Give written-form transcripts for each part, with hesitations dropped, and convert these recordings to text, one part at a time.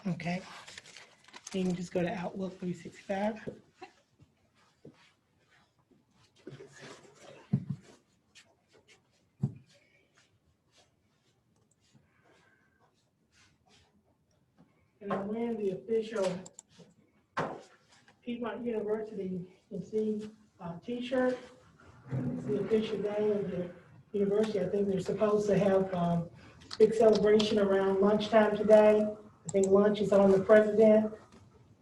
Okay. And you can just go to Outlook 365. And I'm wearing the official Piedmont University t-shirt. It's the official day of the university. I think they're supposed to have a big celebration around lunchtime today. I think lunch is on the president.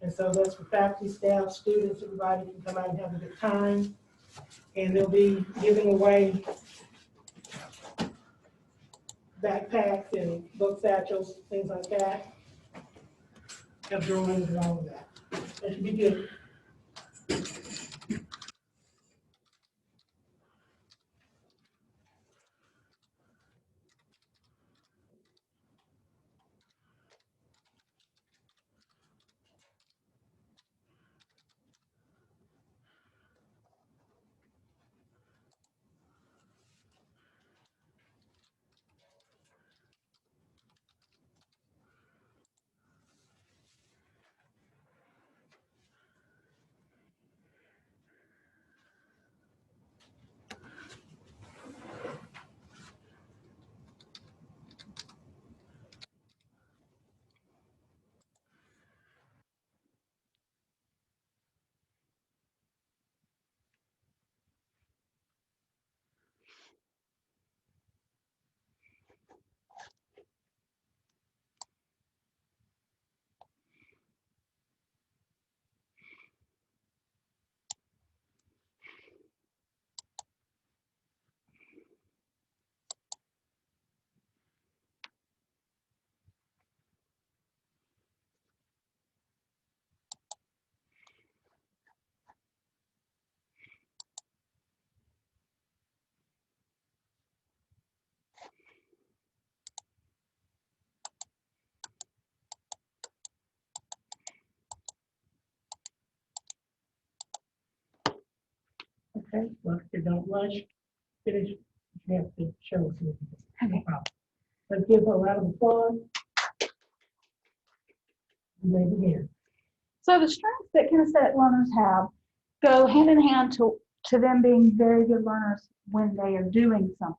And so that's for faculty, staff, students, everybody can come out and have a good time. And they'll be giving away backpacks and book satchels, things like that. Have drawings and all of that. That should be good. Okay, well, if you don't rush, finish, you have to show us. No problem. Let's give her a round of applause. You may begin. So the strengths that kinesthetic learners have go hand in hand to them being very good learners when they are doing something.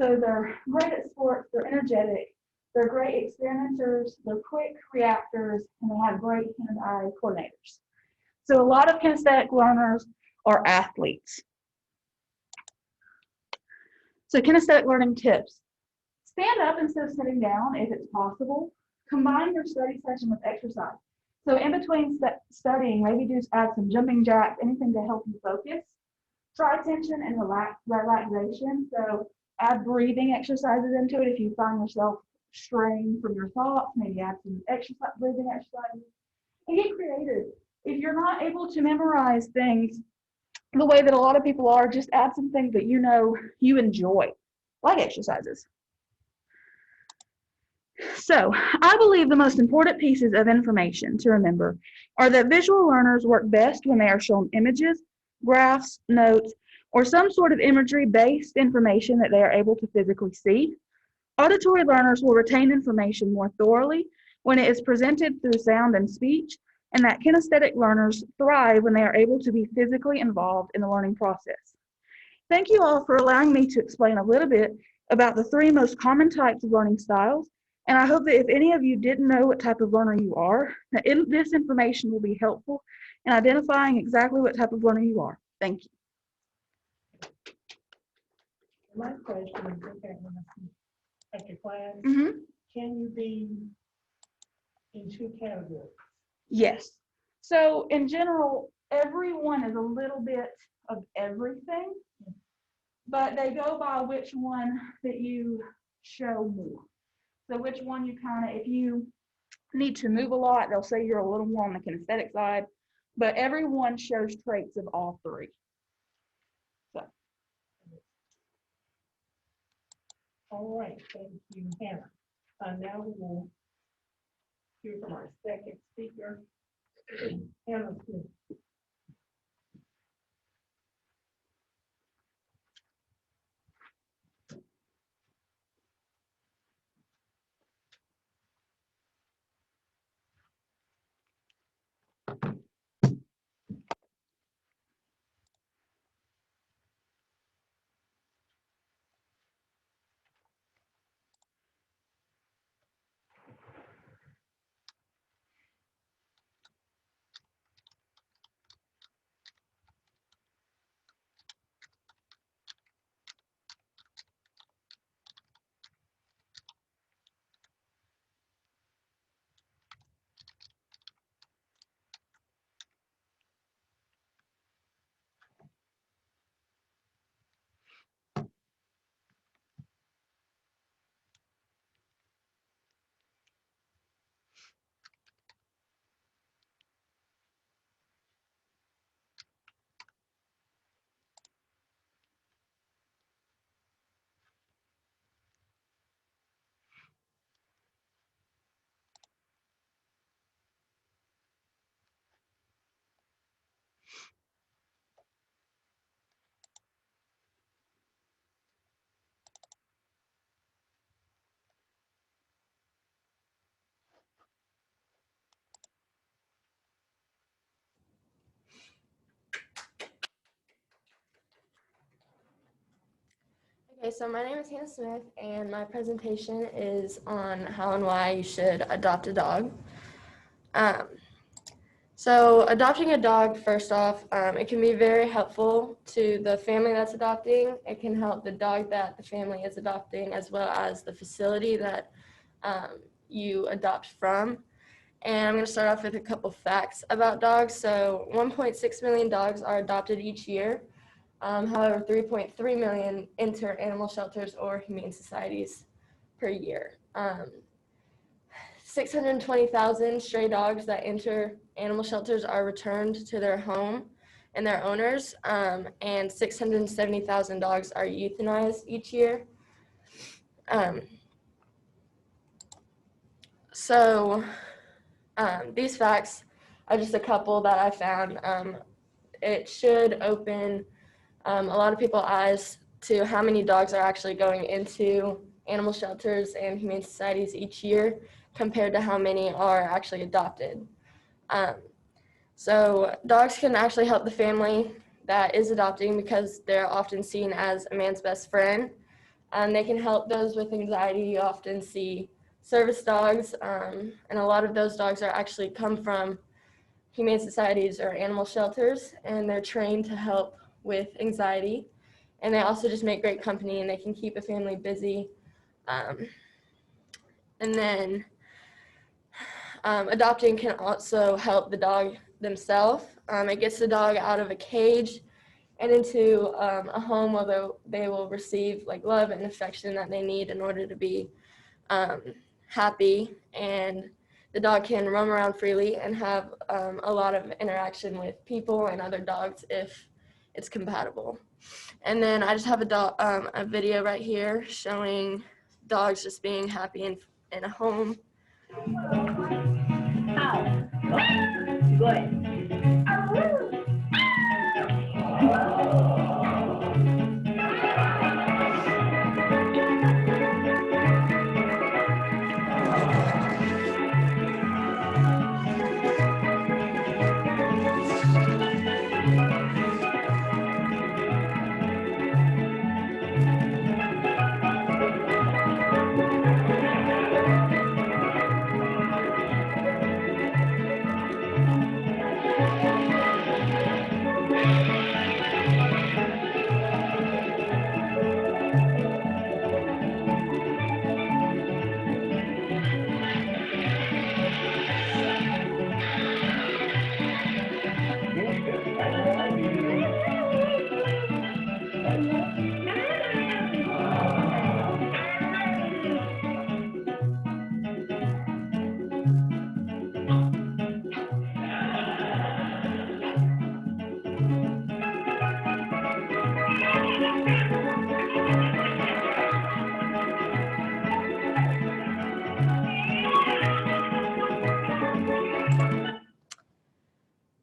So they're great at sports, they're energetic, they're great experimenters, they're quick reactors, and they have great hand-eye coordinators. So a lot of kinesthetic learners are athletes. So kinesthetic learning tips. Stand up instead of sitting down if it's possible. Combine your study session with exercise. So in between studying, maybe just add some jumping jacks, anything to help you focus. Try tension and relaxation. So add breathing exercises into it if you find yourself straying from your thoughts. Maybe add some breathing exercises. And get creative. If you're not able to memorize things the way that a lot of people are, just add some things that you know you enjoy, like exercises. So I believe the most important pieces of information to remember are that visual learners work best when they are shown images, graphs, notes, or some sort of imagery-based information that they are able to physically see. Auditory learners will retain information more thoroughly when it is presented through sound and speech, and that kinesthetic learners thrive when they are able to be physically involved in the learning process. Thank you all for allowing me to explain a little bit about the 3 most common types of learning styles, and I hope that if any of you didn't know what type of learner you are, that this information will be helpful in identifying exactly what type of learner you are. Thank you. My question is, okay, when I see at your class, can you be in 2 categories? Yes. So in general, everyone is a little bit of everything, but they go by which one that you show more. So which one you kind of, if you need to move a lot, they'll say you're a little more on the kinesthetic side, but everyone shows traits of all 3. So. All right, thank you, Hannah. Now we will hear from our second speaker, Hannah Smith. Okay, so my name is Hannah Smith, and my presentation is on how and why you should adopt a dog. So adopting a dog, first off, it can be very helpful to the family that's adopting. It can help the dog that the family is adopting, as well as the facility that you adopt from. And I'm going to start off with a couple facts about dogs. So 1.6 million dogs are adopted each year. However, 3.3 million enter animal shelters or humane societies per year. 620,000 stray dogs that enter animal shelters are returned to their home and their owners, and 670,000 dogs are euthanized each year. These facts are just a couple that I found. It should open a lot of people's eyes to how many dogs are actually going into animal shelters and humane societies each year compared to how many are actually adopted. So dogs can actually help the family that is adopting because they're often seen as a man's best friend. They can help those with anxiety. You often see service dogs, and a lot of those dogs are actually come from humane societies or animal shelters, and they're trained to help with anxiety. And they also just make great company, and they can keep a family busy. And then adopting can also help the dog themselves. It gets the dog out of a cage and into a home where they will receive like love and affection that they need in order to be happy. And the dog can roam around freely and have a lot of interaction with people and other dogs if it's compatible. And then I just have a video right here showing dogs just being happy in a home. Good.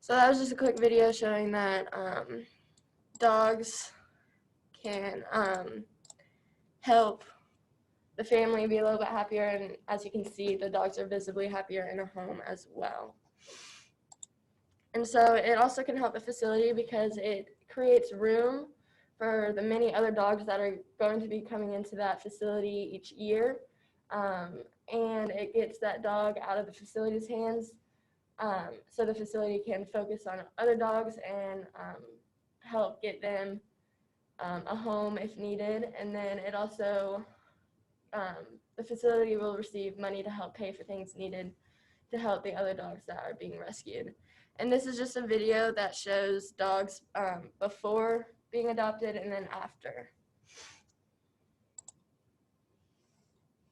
So that was just a quick video showing that dogs can help the family be a little bit happier, and as you can see, the dogs are visibly happier in a home as well. And so it also can help the facility because it creates room for the many other dogs that are going to be coming into that facility each year. And it gets that dog out of the facility's hands, so the facility can focus on other dogs and help get them a home if needed. And then it also, the facility will receive money to help pay for things needed to help the other dogs that are being rescued. And this is just a video that shows dogs before being adopted and then after.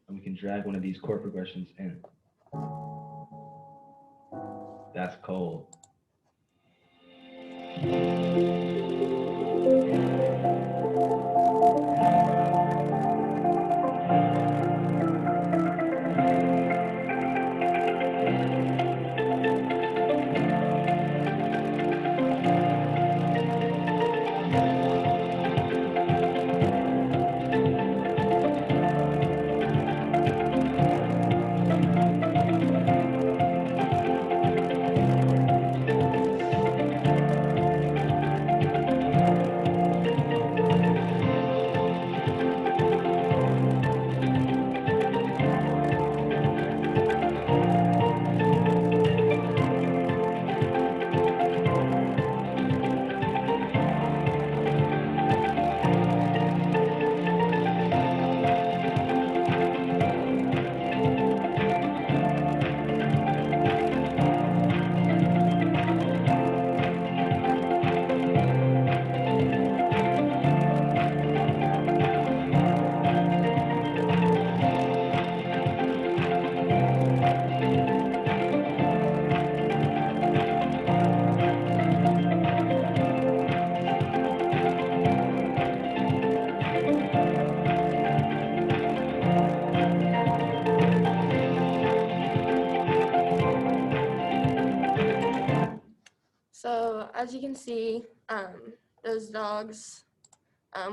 And we can drag one of these chord progressions in. That's cold. So as you can see, those dogs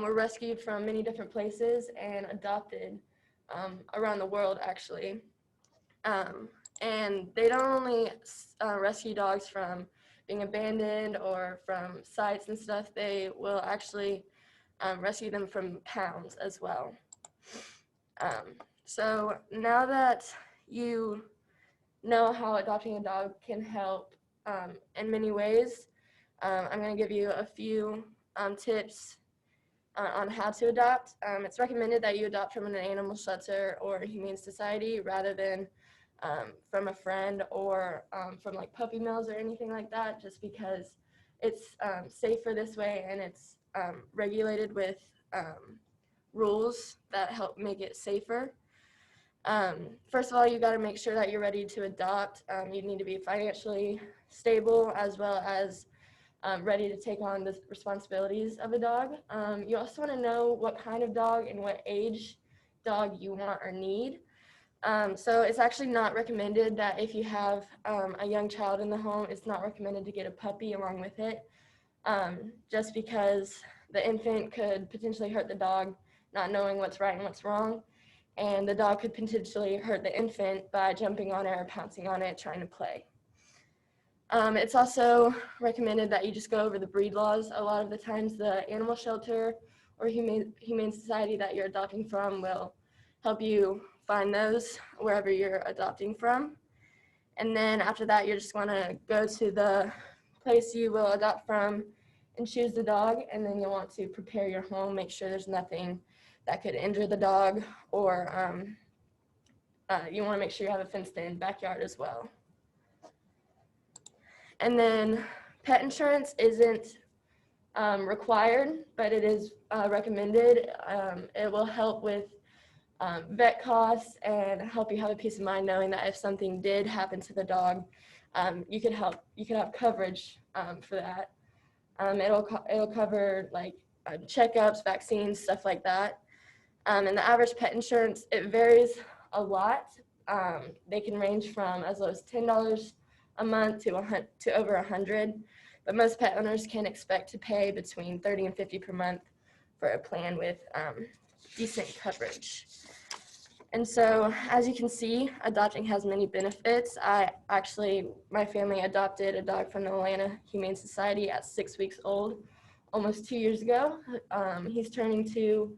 were rescued from many different places and adopted around the world, actually. And they don't only rescue dogs from being abandoned or from sites and stuff, they will actually rescue them from pounds as well. So now that you know how adopting a dog can help in many ways, I'm going to give you a few tips on how to adopt. It's recommended that you adopt from an animal shelter or a humane society rather than from a friend or from like puppy mills or anything like that, just because it's safer this way and it's regulated with rules that help make it safer. First of all, you got to make sure that you're ready to adopt. You need to be financially stable as well as ready to take on the responsibilities of a dog. You also want to know what kind of dog and what age dog you want or need. So it's actually not recommended that if you have a young child in the home, it's not recommended to get a puppy along with it, just because the infant could potentially hurt the dog, not knowing what's right and what's wrong. And the dog could potentially hurt the infant by jumping on it or pouncing on it, trying to play. It's also recommended that you just go over the breed laws. A lot of the times the animal shelter or humane society that you're adopting from will help you find those wherever you're adopting from. And then after that, you're just going to go to the place you will adopt from and choose the dog, and then you'll want to prepare your home, make sure there's nothing that could injure the dog, or you want to make sure you have a fenced-in backyard as well. And then pet insurance isn't required, but it is recommended. It will help with vet costs and help you have a peace of mind knowing that if something did happen to the dog, you could have coverage for that. It'll cover like checkups, vaccines, stuff like that. And the average pet insurance, it varies a lot. They can range from as low as $10 a month to over $100, but most pet owners can expect to pay between $30 and $50 per month for a plan with decent coverage. And so, as you can see, adopting has many benefits. My family adopted a dog from the Atlanta Humane Society at 6 weeks old, almost 2 years ago. He's turning 2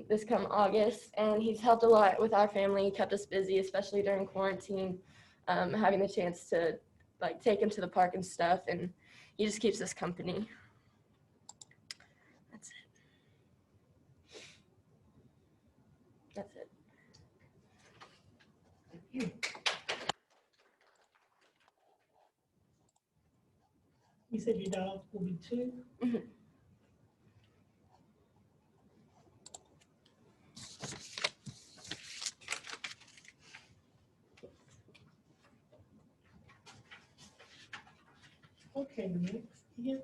this come August, and he's helped a lot with our family, kept us busy, especially during quarantine, having the chance to like take him to the park and stuff, and he just keeps us company. That's it. That's it. You said your dog will be 2? Mhm. Okay, next, Ian.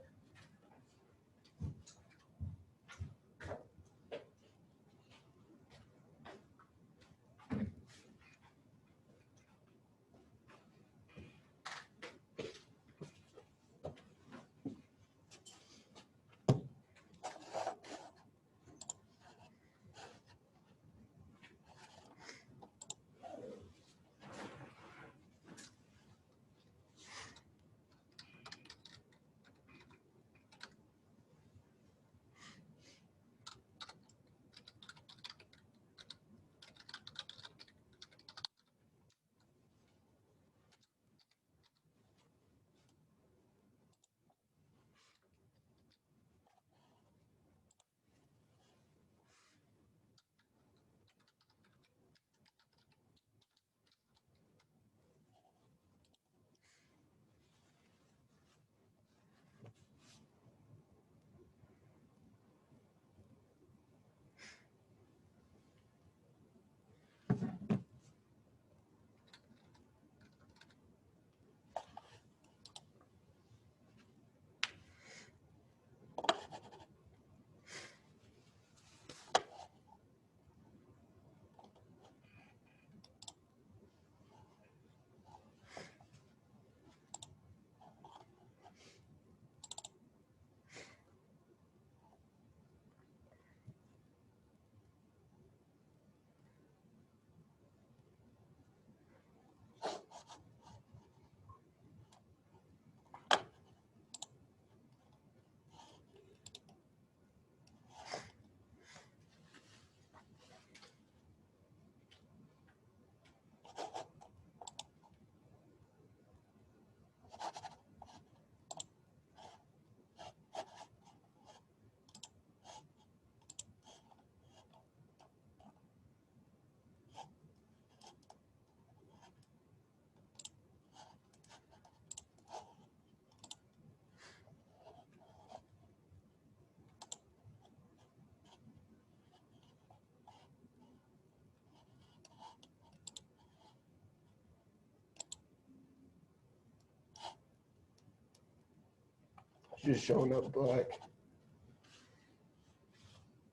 Just showing up black.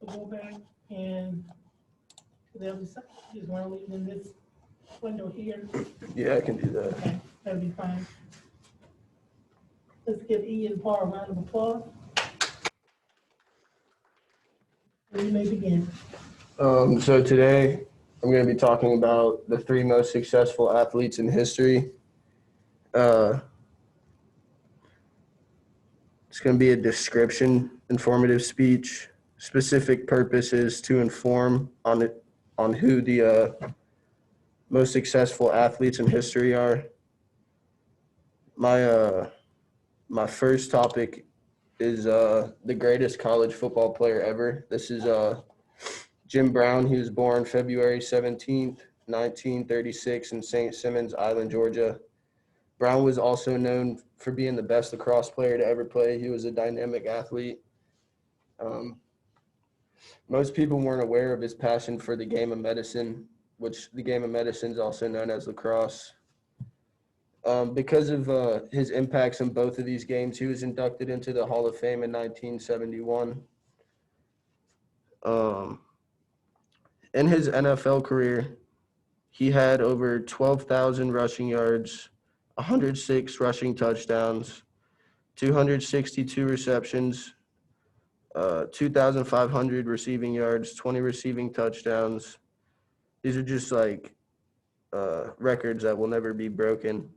We'll go back and to the other side. Just want to leave in this window here. Yeah, I can do that. Okay, that'll be fine. Let's give Ian and Paul a round of applause. And you may begin. So today I'm going to be talking about the 3 most successful athletes in history. It's going to be a description, informative speech. Specific purpose is to inform on who the most successful athletes in history are. My first topic is the greatest college football player ever. This is Jim Brown. He was born February 17th, 1936 in St. Simons Island, Georgia. Brown was also known for being the best lacrosse player to ever play. He was a dynamic athlete. Most people weren't aware of his passion for the game of medicine, which the game of medicine is also known as lacrosse. Because of his impacts in both of these games, he was inducted into the Hall of Fame in 1971. In his NFL career, he had over 12,000 rushing yards, 106 rushing touchdowns, 262 receptions, 2,500 receiving yards, 20 receiving touchdowns. These are just like records that will never be broken.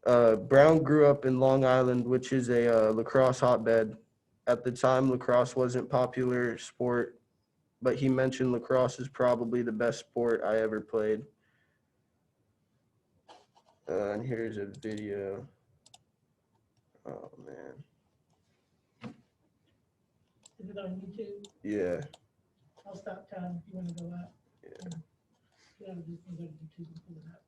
Brown grew up in Long Island, which is a lacrosse hotbed. At the time, lacrosse wasn't popular sport, but he mentioned lacrosse is probably the best sport I ever played. And here's a video. Oh, man. Is it on YouTube? Yeah. I'll stop time if you want to go out. Yeah. Yeah, I'm just gonna go to YouTube and pull it up.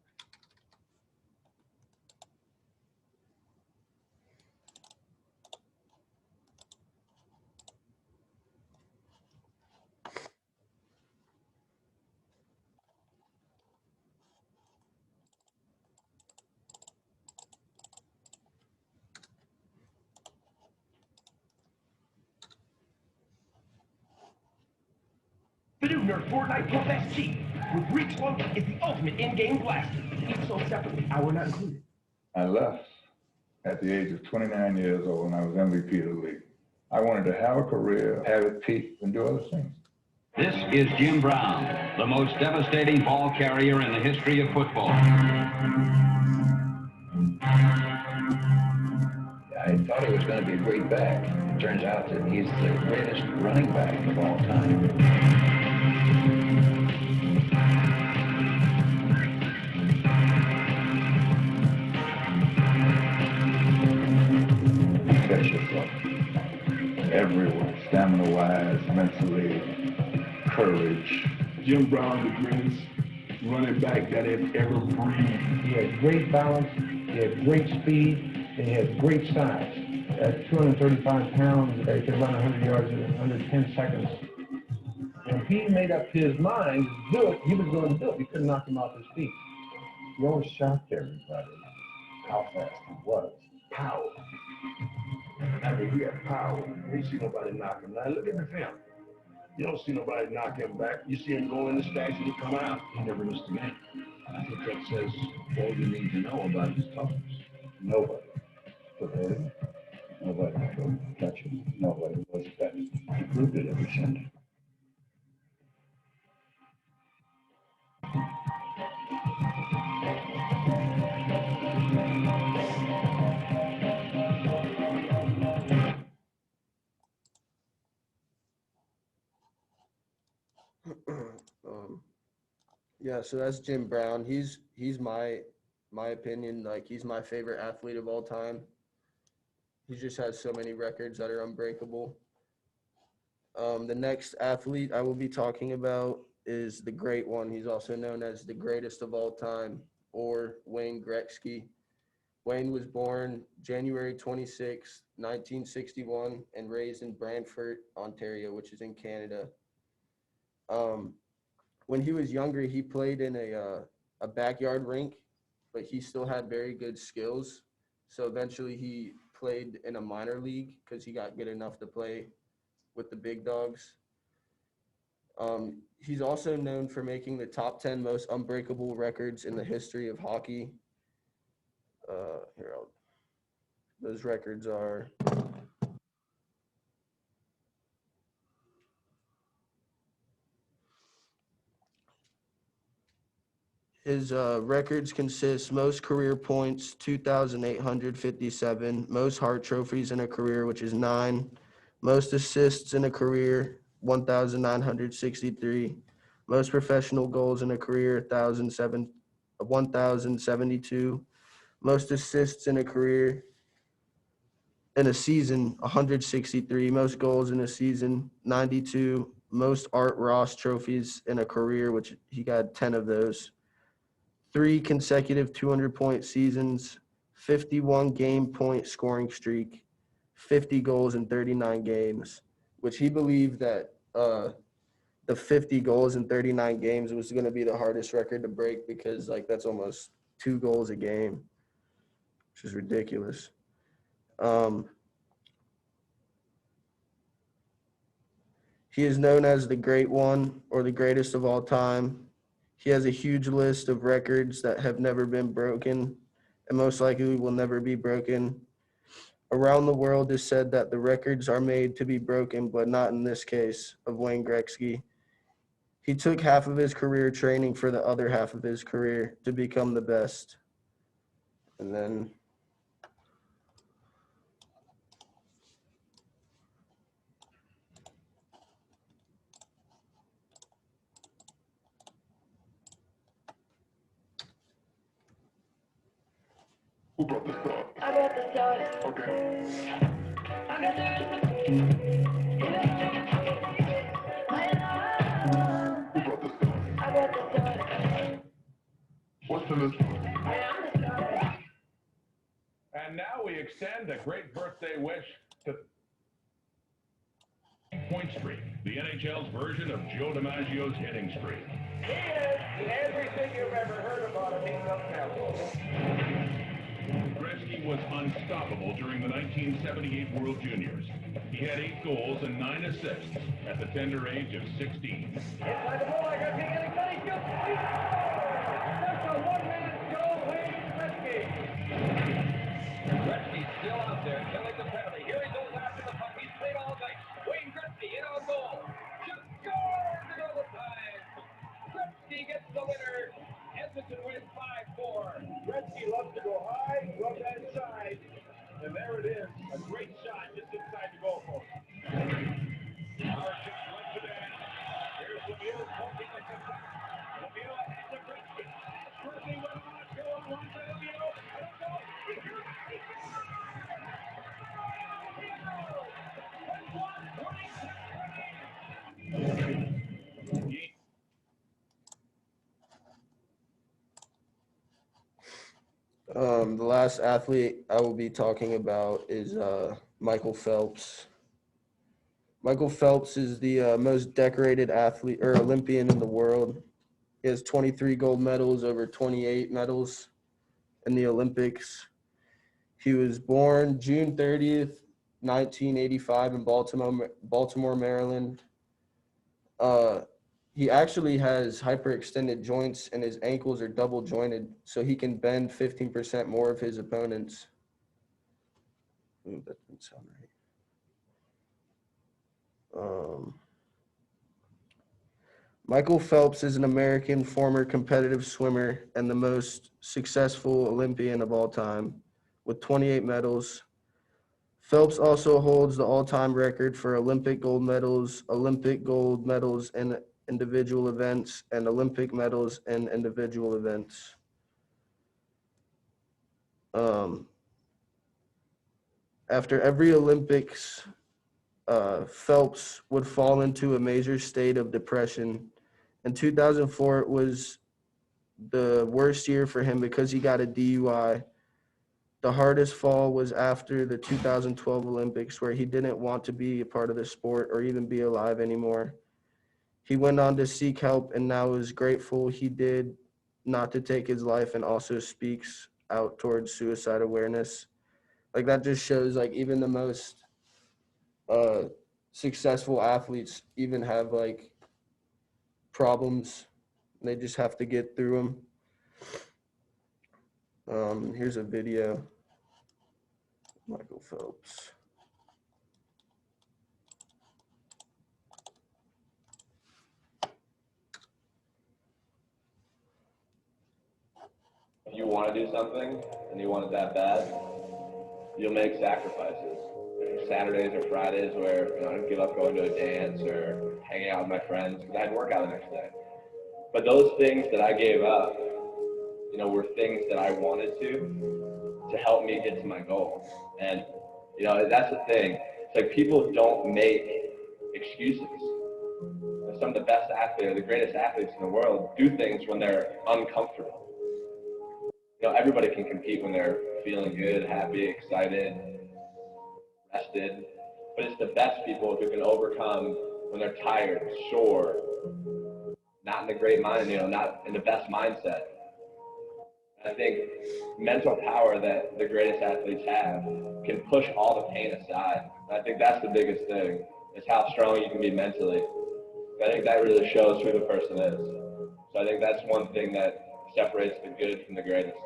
The new Nerf Fortnite Pump XT with Reach Load is the ultimate in-game blaster. Each sold separately, hour not included. I left at the age of 29 years old when I was MVP of the league. I wanted to have a career, have it peak, and do other things. This is Jim Brown, the most devastating ball carrier in the history of football. I thought he was going to be a great back. It turns out that he's the greatest running back of all time. Catch yourself. Everywhere, stamina-wise, mentally, courage. Jim Brown, the greatest running back that has ever breathed. He had great balance, he had great speed, and he had great size. At 235 pounds, he could run 100 yards in under 10 seconds. When he made up his mind to do it, he was going to do it. You couldn't knock him off his feet. He always shocked everybody how fast he was. Power. I mean, he had power. You ain't see nobody knock him. Now look at the film. You don't see nobody knock him back. You see him go in the stacks and he come out. He never missed a game. I think that says all you need to know about his toughness. Nobody could hurt him. Nobody could touch him. Nobody was better. He proved it every Sunday. Yeah, so that's Jim Brown. He's my opinion, like he's my favorite athlete of all time. He just has so many records that are unbreakable. The next athlete I will be talking about is the great one. He's also known as the greatest of all time, or Wayne Gretzky. Wayne was born January 26, 1961, and raised in Brantford, Ontario, which is in Canada. When he was younger, he played in a backyard rink, but he still had very good skills. So eventually he played in a minor league because he got good enough to play with the big dogs. He's also known for making the top 10 most unbreakable records in the history of hockey. Those records are... His records consist most career points, 2,857, most Hart trophies in a career, which is 9, most assists in a career, 1,963, most professional goals in a career, 1,072, most assists in a career, in a season, 163, most goals in a season, 92, most Art Ross trophies in a career, which he got 10 of those. 3 consecutive 200-point seasons, 51 game point scoring streak, 50 goals in 39 games, which he believed that the 50 goals in 39 games was going to be the hardest record to break because, like, that's almost 2 goals a game, which is ridiculous. He is known as the Great One or the greatest of all time. He has a huge list of records that have never been broken and most likely will never be broken. Around the world is said that the records are made to be broken, but not in this case of Wayne Gretzky. He took half of his career training for the other half of his career to become the best. And then Who brought the thought? I brought the thought. Okay. I got the Who brought the thought? I brought the thought. What's in this one? And now we extend a great birthday wish to Point Streak, the NHL's version of Joe DiMaggio's hitting streak. He is everything you've ever heard about him. He's up now. Gretzky was unstoppable during the 1978 World Juniors. He had 8 goals and 9 assists at the tender age of 16. Inside the ball, I got to get anybody. Just a one-man show, Wayne Gretzky. Gretzky's still out there, killing the penalty. Here he goes after the puck. He's played all night. Wayne Gretzky in on goal. Just scores in overtime. Gretzky gets the winner. Edmonton wins 5-4. Gretzky loves to go high, rub that side, and there it is. A great shot just inside the goal post. Marshall went to that. Here's Lemieux poking at the puck. Lemieux has a Gretzky. Gretzky went on a goal, one to Lemieux. the last athlete I will be talking about is Michael Phelps. Michael Phelps is the most decorated athlete or Olympian in the world. He has 23 gold medals, over 28 medals in the Olympics. He was born June 30th, 1985 in Baltimore, Maryland. He actually has hyperextended joints and his ankles are double jointed, so he can bend 15% more of his opponents. Ooh, that didn't sound right. Michael Phelps is an American former competitive swimmer and the most successful Olympian of all time, with 28 medals. Phelps also holds the all-time record for Olympic gold medals in individual events, and Olympic medals in individual events. After every Olympics, Phelps would fall into a major state of depression. In 2004, it was the worst year for him because he got a DUI. The hardest fall was after the 2012 Olympics, where he didn't want to be a part of the sport or even be alive anymore. He went on to seek help and now is grateful he did not to take his life, and also speaks out towards suicide awareness. Like, that just shows, like, even the most successful athletes even have, like, problems. They just have to get through them. Here's a video. Michael Phelps. If you want to do something and you want it that bad, you'll make sacrifices. There's Saturdays or Fridays where I'd give up going to a dance or hanging out with my friends because I had work out the next day. But those things that I gave up, were things that I wanted to help me get to my goal. And that's the thing. It's like people don't make excuses. Some of the best athletes, or the greatest athletes in the world, do things when they're uncomfortable. Everybody can compete when they're feeling good, happy, excited, rested. But it's the best people who can overcome when they're tired, sore, not in a great mind, not in the best mindset. I think mental power that the greatest athletes have can push all the pain aside. I think that's the biggest thing, is how strong you can be mentally. I think that really shows who the person is. So I think that's one thing that separates the good from the greatest.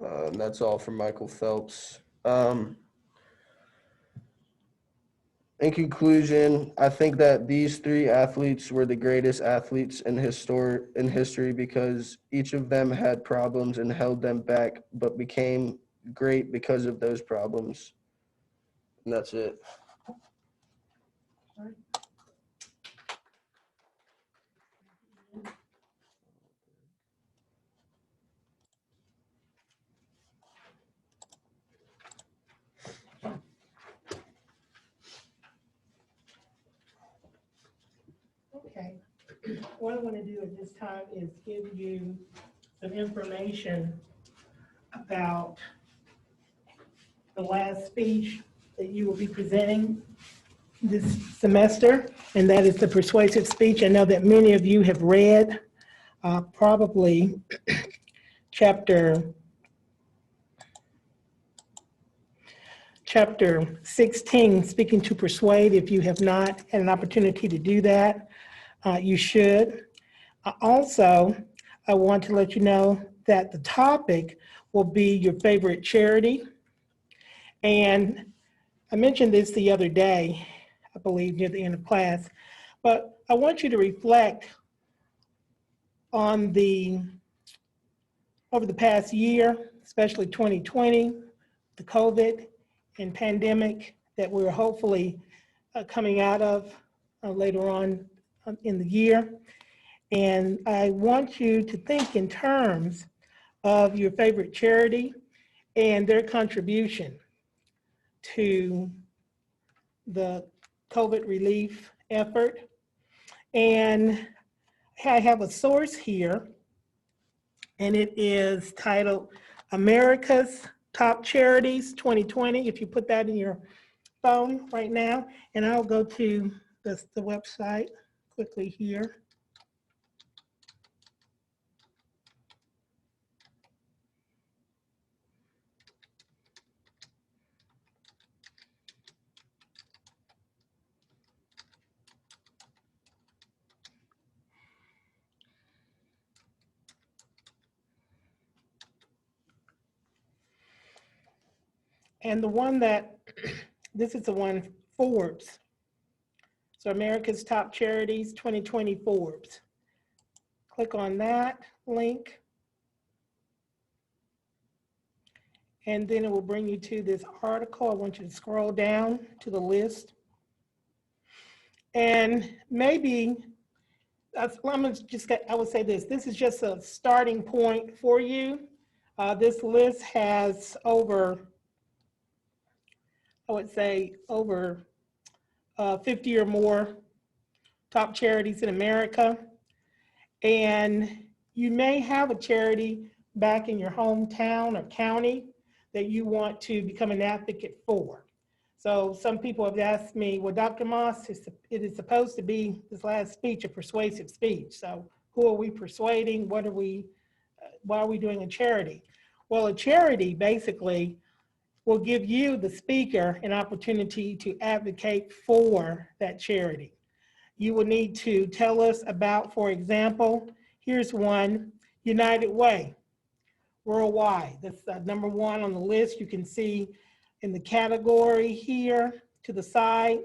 And that's all from Michael Phelps. In conclusion, I think that these three athletes were the greatest athletes in history because each of them had problems and held them back, but became great because of those problems. And that's it. Okay. What I want to do at this time is give you some information about the last speech that you will be presenting this semester, and that is the persuasive speech. I know that many of you have read probably chapter 16, Speaking to Persuade. If you have not had an opportunity to do that, you should. Also, I want to let you know that the topic will be your favorite charity. And I mentioned this the other day, I believe near the end of class, but I want you to reflect on over the past year, especially 2020, the COVID and pandemic that we're hopefully coming out of later on in the year. And I want you to think in terms of your favorite charity and their contribution to the COVID relief effort. And I have a source here, and it is titled America's Top Charities 2020. If you put that in your phone right now, and I'll go to the website quickly here. And the one that, this is the one, Forbes. So America's Top Charities 2020 Forbes. Click on that link. And then it will bring you to this article. I want you to scroll down to the list. And maybe, I would say this is just a starting point for you. This list has over, I would say, over 50 or more top charities in America. And you may have a charity back in your hometown or county that you want to become an advocate for. So some people have asked me, well, Dr. Moss, it is supposed to be this last speech, a persuasive speech. So who are we persuading? Why are we doing a charity? Well, a charity basically will give you, the speaker, an opportunity to advocate for that charity. You will need to tell us about, for example, here's one, United Way, worldwide. That's number one on the list. You can see in the category here to the side,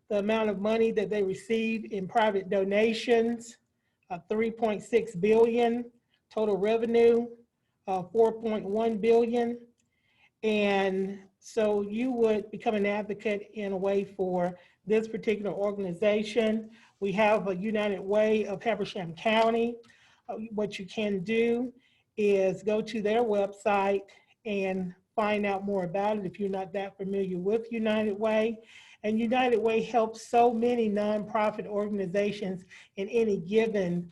the amount of money that they receive in private donations, 3.6 billion, total revenue, 4.1 billion. And so you would become an advocate in a way for this particular organization. We have a United Way of Habersham County. What you can do is go to their website and find out more about it if you're not that familiar with United Way. And United Way helps so many nonprofit organizations in any given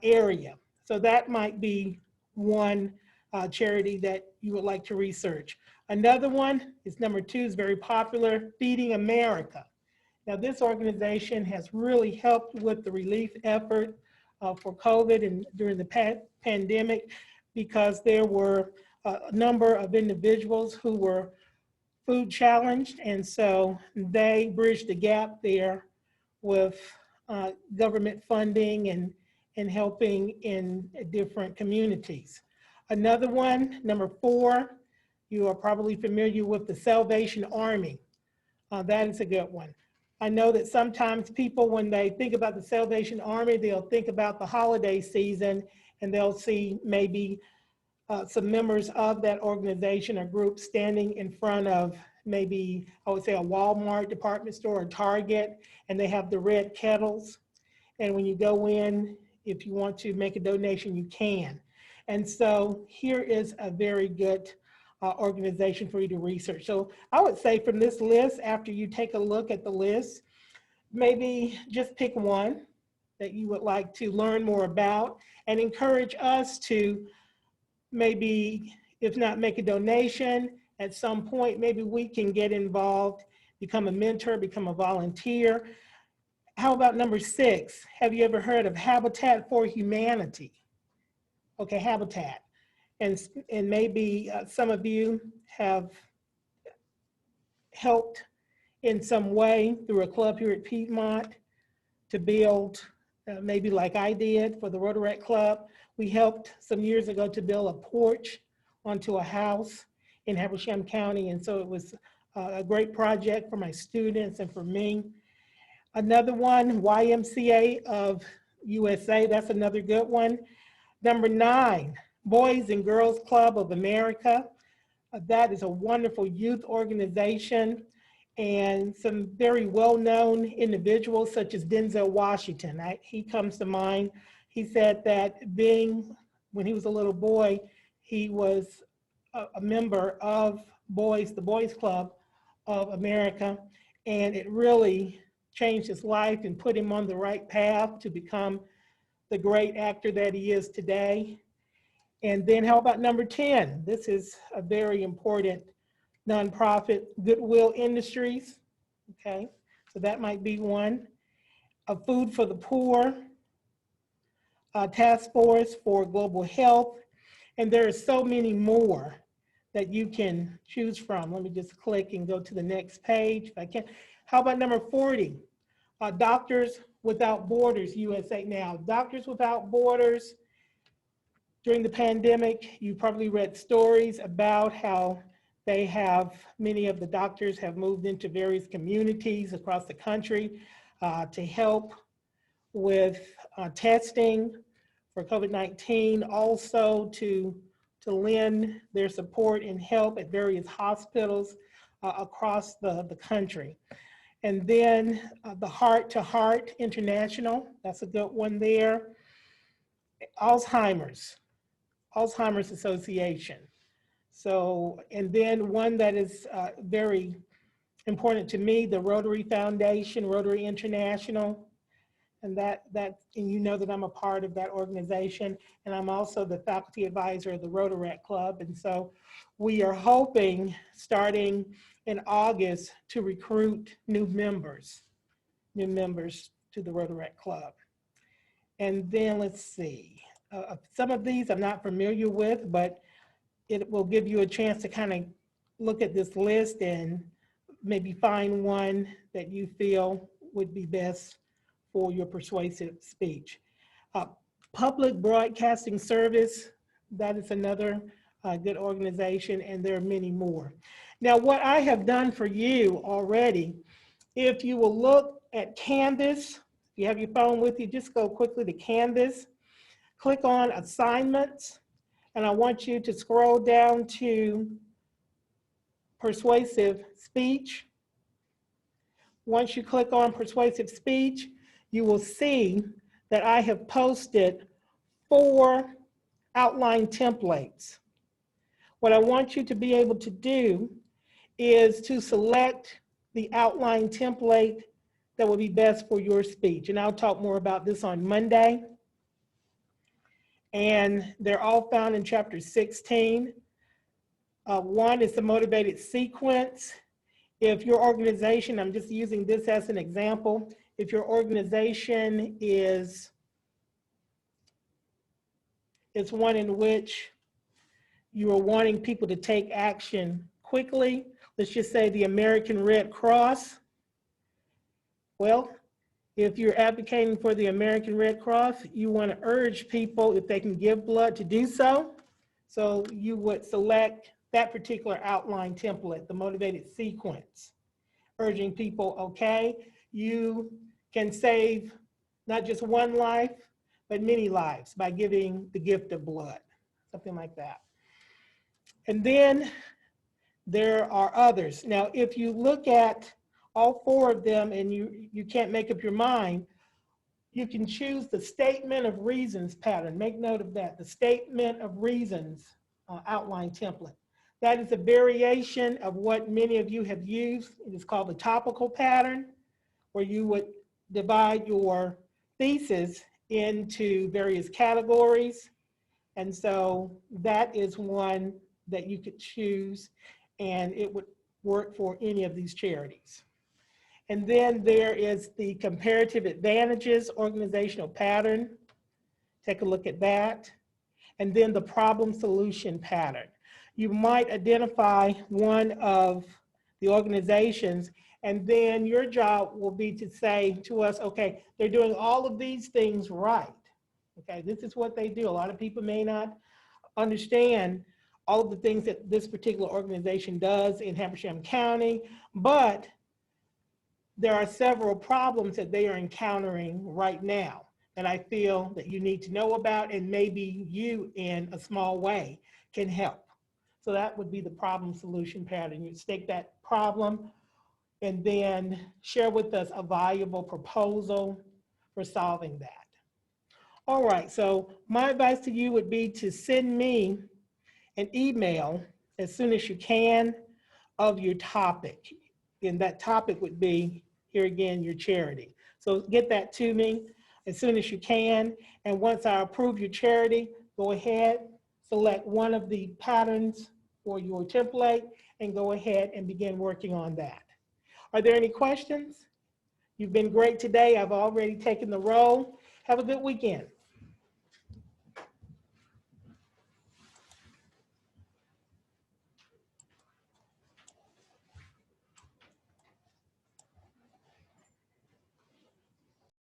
area. So that might be one charity that you would like to research. Another one is number 2, is very popular, Feeding America. Now this organization has really helped with the relief effort for COVID and during the pandemic, because there were a number of individuals who were food challenged, and so they bridged the gap there with government funding and helping in different communities. Another one, number 4, you are probably familiar with the Salvation Army. That is a good one. I know that sometimes people, when they think about the Salvation Army, they'll think about the holiday season, and they'll see maybe some members of that organization or group standing in front of maybe, I would say, a Walmart department store or Target, and they have the red kettles. And when you go in, if you want to make a donation, you can. And so here is a very good organization for you to research. So I would say from this list, after you take a look at the list, maybe just pick one that you would like to learn more about, and encourage us to maybe, if not make a donation, at some point, maybe we can get involved, become a mentor, become a volunteer. How about number 6? Have you ever heard of Habitat for Humanity? Okay, Habitat. And maybe some of you have helped in some way through a club here at Piedmont to build, maybe like I did for the Rotary Club. We helped some years ago to build a porch onto a house in Habersham County. And so it was a great project for my students and for me. Another one, YMCA of USA, that's another good one. Number 9, Boys and Girls Club of America. That is a wonderful youth organization, and some very well-known individuals such as Denzel Washington. He comes to mind. He said that when he was a little boy, he was a member of the Boys Club of America, and it really changed his life and put him on the right path to become the great actor that he is today. And then how about number 10? This is a very important nonprofit, Goodwill Industries. Okay, so that might be one. A Food for the Poor, a Task Force for Global Health, and there are so many more that you can choose from. Let me just click and go to the next page if I can. How about number 40? Doctors Without Borders USA. Now, Doctors Without Borders, during the pandemic, you probably read stories about how many of the doctors have moved into various communities across the country to help with testing for COVID-19, also to lend their support and help at various hospitals across the country. And then the Heart to Heart International, that's a good one there. Alzheimer's Association. So, and then one that is very important to me, the Rotary Foundation, Rotary International. And and you know that I'm a part of that organization, and I'm also the faculty advisor of the Rotary Club. And so we are hoping, starting in August, to recruit new members to the Rotary Club. And then let's see, some of these I'm not familiar with, but it will give you a chance to kind of look at this list and maybe find one that you feel would be best for your persuasive speech. Public Broadcasting Service, that is another good organization, and there are many more. Now, what I have done for you already, if you will look at Canvas, if you have your phone with you, just go quickly to Canvas, click on Assignments, and I want you to scroll down to Persuasive Speech. Once you click on Persuasive Speech, you will see that I have posted 4 outline templates. What I want you to be able to do is to select the outline template that will be best for your speech. And I'll talk more about this on Monday. And they're all found in chapter 16. One is the motivated sequence. If your organization, I'm just using this as an example, if your organization is one in which you are wanting people to take action quickly, let's just say the American Red Cross. Well, if you're advocating for the American Red Cross, you want to urge people, if they can give blood, to do so. So you would select that particular outline template, the motivated sequence, urging people, okay, you can save not just one life, but many lives by giving the gift of blood, something like that. And then there are others. Now, if you look at all four of them and you can't make up your mind, you can choose the statement of reasons pattern. Make note of that, the statement of reasons outline template. That is a variation of what many of you have used. It is called the topical pattern, where you would divide your thesis into various categories. And so that is one that you could choose, and it would work for any of these charities. And then there is the comparative advantages organizational pattern. Take a look at that. And then the problem solution pattern. You might identify one of the organizations, and then your job will be to say to us, okay, they're doing all of these things right. Okay, this is what they do. A lot of people may not understand all of the things that this particular organization does in Habersham County, but there are several problems that they are encountering right now that I feel that you need to know about, and maybe you in a small way can help. So that would be the problem solution pattern. You stake that problem and then share with us a valuable proposal for solving that. All right, so my advice to you would be to send me an email as soon as you can of your topic. And that topic would be, here again, your charity. So get that to me as soon as you can. And once I approve your charity, go ahead, select one of the patterns for your template, and go ahead and begin working on that. Are there any questions? You've been great today. I've already taken the roll. Have a good weekend.